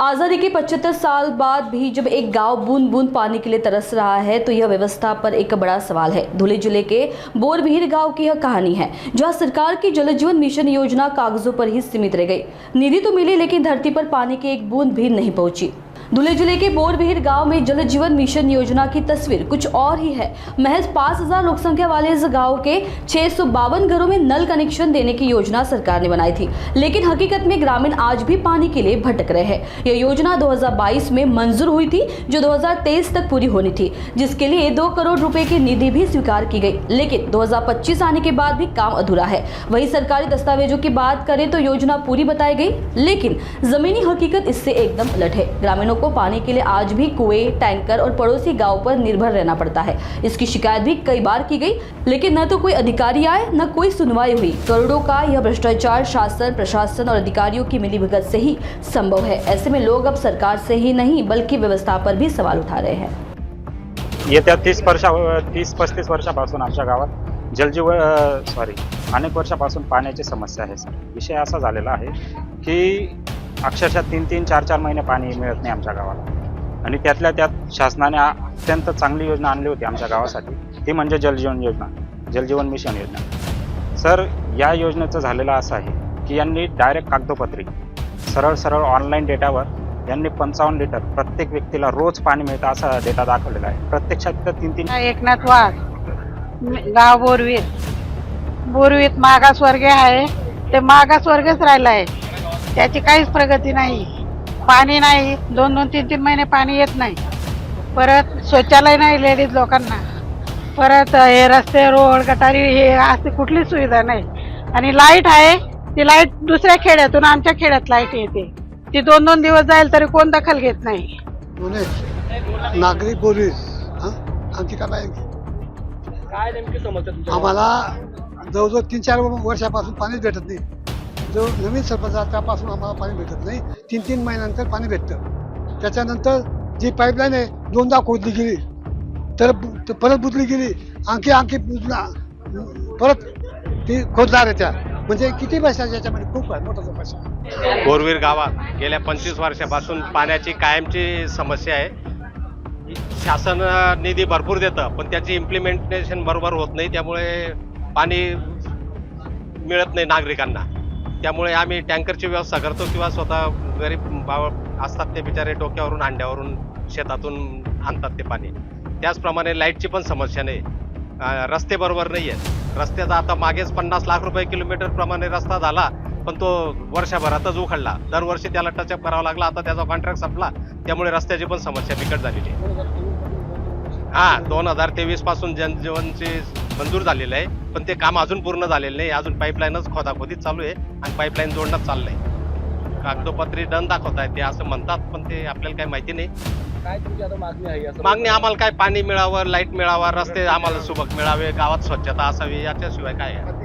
आज़ादी के 75 साल बाद भी जब एक गांव बूंद बूंद पानी के लिए तरस रहा है तो यह व्यवस्था पर एक बड़ा सवाल है। धुले जिले के बोरभीर गांव की यह कहानी है, जहां सरकार की जल जीवन मिशन योजना कागजों पर ही सीमित रह गई। निधि तो मिली लेकिन धरती पर पानी की एक बूंद भी नहीं पहुंची। धुले जिले के बोरभीर गांव में जल जीवन मिशन योजना की तस्वीर कुछ और ही है। महज 5000 लोक संख्या वाले इस गांव के 652 घरों में नल कनेक्शन देने की योजना सरकार ने बनाई थी, लेकिन हकीकत में ग्रामीण आज भी पानी के लिए भटक रहे हैं। यह योजना 2022 में मंजूर हुई थी, जो 2023 तक पूरी होनी थी, जिसके लिए 2 करोड़ रुपए की निधि भी स्वीकार की गई, लेकिन 2025 आने के बाद भी काम अधूरा है। वही सरकारी दस्तावेजों की बात करें तो योजना पूरी बताई गई, लेकिन जमीनी हकीकत इससे एकदम उलट है। ग्रामीणों को पानी के लिए आज भी कुएं, टैंकर और पड़ोसी गांव पर निर्भर रहना पड़ता है। इसकी शिकायत भी कई बार की गई, लेकिन न तो कोई अधिकारी आए न कोई सुनवाई हुई। करोड़ों का यह भ्रष्टाचार शासन, प्रशासन और अधिकारियों की मिलीभगत से ही संभव है। ऐसे में लोग अब सरकार से ही नहीं बल्कि व्यवस्था पर भी सवाल उठा रहे हैं। येत्या 30-35 वर्षापासून आमच्या गावात अनेक वर्षापासून पाण्याची समस्या आहे सर। विषय असा झालेला आहे की अक्षरशः 3-3, 4-4 महिने पाणी मिळत नाही आमच्या गावाला, आणि त्यातल्या त्यात शासनाने अत्यंत चांगली योजना आणली होती आमच्या गावासाठी, ती म्हणजे जलजीवन मिशन योजना। सर, या योजनेचं झालेलं असं आहे की यांनी डायरेक्ट कागदोपत्री सरळ ऑनलाईन डेटावर यांनी 55 लिटर प्रत्येक व्यक्तीला रोज पाणी मिळतं असा डेटा दाखवलेला आहे। प्रत्यक्षात 3-3 एकनाथ वाघ, गाव बोरवीत मागासवर्गीय आहे, ते मागासवर्गच राहिला आहे। त्याची काहीच प्रगती नाही, पाणी नाही, 2-2, 3-3 महिने पाणी येत नाही। परत शौचालय नाही लेडीज लोकांना, परत हे रस्ते, रोड, गटारी हे अशी कुठली सुविधा नाही। आणि लाईट आहे, ती लाईट दुसऱ्या खेड्यातून आमच्या खेड्यात लाईट येते, ती 2-2 दिवस जाईल तरी कोण दखल घेत नाही। नागरी पोलीस आमची काय नेमकी समस्या आम्हाला जवळजवळ 3-4 वर्षापासून पाणी भेटत नाही। जो नवीन सरपंच त्यापासून आम्हाला पाणी भेटत नाही। 3-3 महिन्यानंतर पाणी भेटतं। त्याच्यानंतर जी पाईपलाईन आहे 2दा खोदली गेली, तर परत बुजली गेली, आणखी परत ती खोदणार आहे त्या, म्हणजे किती पैसा याच्यामध्ये खूप आहे, मोठा पैसा। बोरवीर गावात गेल्या 25 वर्षापासून पाण्याची कायमची समस्या आहे। शासन निधी भरपूर देतं पण त्याची इम्प्लिमेंटेशन बरोबर होत नाही, त्यामुळे पाणी मिळत नाही नागरिकांना। त्यामुळे आम्ही टँकरची व्यवस्था करतो किंवा स्वतः गरीब भाव असतात ते बिचारे डोक्यावरून अंड्यावरून शेतातून आणतात ते पाणी। त्याचप्रमाणे लाईटची पण समस्या नाही, रस्ते बरोबर नाही आहेत। रस्त्याचा आता मागेच 50 लाख रुपये किलोमीटर प्रमाणे रस्ता झाला, पण तो वर्षभरातच उखडला। दरवर्षी त्याला टचअप करावा लागला, आता त्याचा कॉन्ट्रॅक्ट संपला, त्यामुळे रस्त्याची पण समस्या बिकट झालेली आहे। 2023 पासून जनजीवनची मंजूर झालेलं आहे, पण ते काम अजून पूर्ण झालेलं नाही। अजून पाईपलाईनच खोदाखोदीत चालू आहे आणि पाईपलाईन जोडणं चाललंय। कागदोपत्री दंड दाखवत आहे ते असं म्हणतात, पण ते आपल्याला काही माहिती नाही। काय तुमची आता मागणी आहे? मागणी आम्हाला काय, पाणी मिळावं, लाईट मिळावा, रस्ते आम्हाला सुबक मिळावे, गावात स्वच्छता असावी, याच्याशिवाय काय आहे?